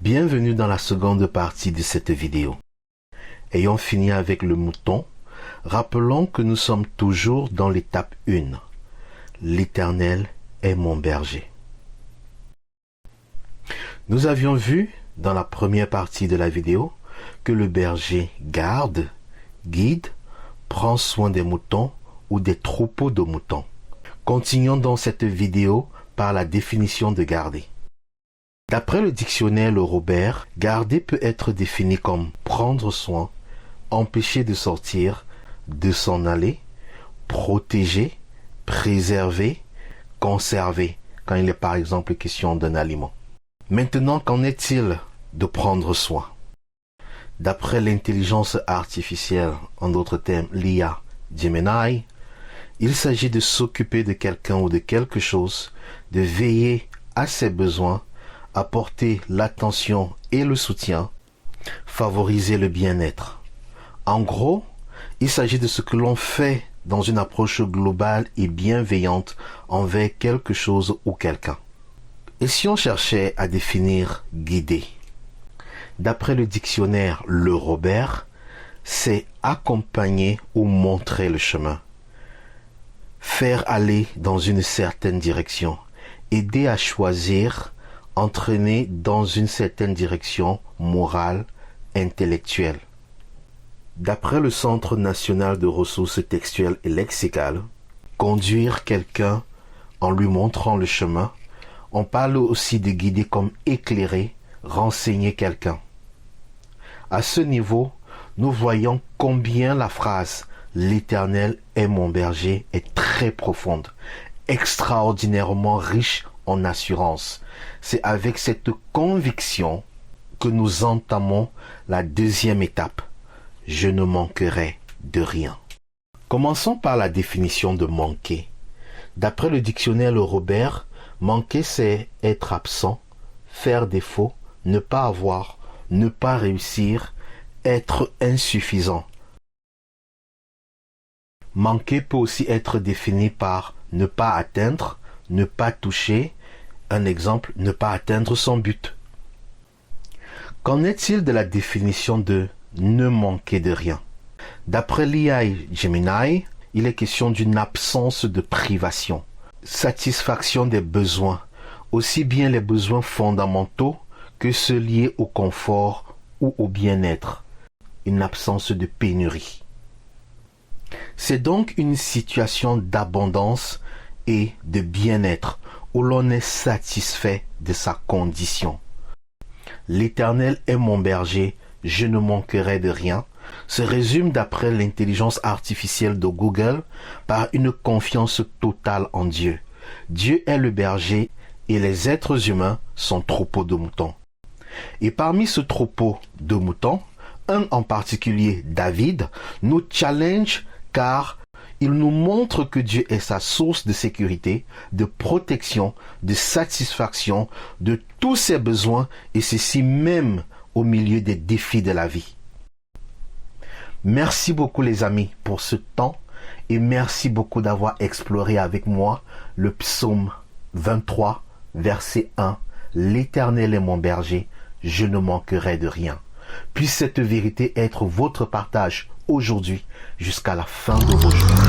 Bienvenue dans la seconde partie de cette vidéo. Ayant fini avec le mouton, rappelons que nous sommes toujours dans l'étape 1. L'Éternel est mon berger. Nous avions vu dans la première partie de la vidéo que le berger garde, guide, prend soin des moutons ou des troupeaux de moutons. Continuons dans cette vidéo par la définition de garder. D'après le dictionnaire Le Robert, garder peut être défini comme prendre soin, empêcher de sortir, de s'en aller, protéger, préserver, conserver, quand il est par exemple question d'un aliment. Maintenant, qu'en est-il de prendre soin? D'après l'intelligence artificielle, en d'autres termes l'IA Gemini, il s'agit de s'occuper de quelqu'un ou de quelque chose, de veiller à ses besoins, apporter l'attention et le soutien, favoriser le bien-être. En gros, il s'agit de ce que l'on fait dans une approche globale et bienveillante envers quelque chose ou quelqu'un. Et si on cherchait à définir guider? D'après le dictionnaire Le Robert, c'est accompagner ou montrer le chemin, faire aller dans une certaine direction, aider à choisir, entraîner dans une certaine direction morale, intellectuelle. D'après le Centre national de ressources textuelles et lexicales, conduire quelqu'un en lui montrant le chemin, on parle aussi de guider comme éclairer, renseigner quelqu'un. À ce niveau, nous voyons combien la phrase « L'Éternel est mon berger » est très profonde, extraordinairement riche en assurance. C'est avec cette conviction que nous entamons la deuxième étape. Je ne manquerai de rien. Commençons par la définition de manquer. D'après le dictionnaire Le Robert, manquer c'est être absent, faire défaut, ne pas avoir, ne pas réussir, être insuffisant. Manquer peut aussi être défini par ne pas atteindre, ne pas toucher. Un exemple, ne pas atteindre son but. Qu'en est-il de la définition de ne manquer de rien? D'après l'IA Gemini, il est question d'une absence de privation, satisfaction des besoins, aussi bien les besoins fondamentaux que ceux liés au confort ou au bien-être, une absence de pénurie. C'est donc une situation d'abondance et de bien-être où l'on est satisfait de sa condition. L'Éternel est mon berger, je ne manquerai de rien, se résume d'après l'intelligence artificielle de Google par une confiance totale en Dieu. Dieu est le berger et les êtres humains sont troupeaux de moutons. Et parmi ce troupeau de moutons, un en particulier, David, nous challenge car il nous montre que Dieu est sa source de sécurité, de protection, de satisfaction de tous ses besoins et ceci même au milieu des défis de la vie. Merci beaucoup les amis pour ce temps et merci beaucoup d'avoir exploré avec moi le psaume 23, verset 1. L'Éternel est mon berger, je ne manquerai de rien. Puisse cette vérité être votre partage aujourd'hui jusqu'à la fin de vos jours.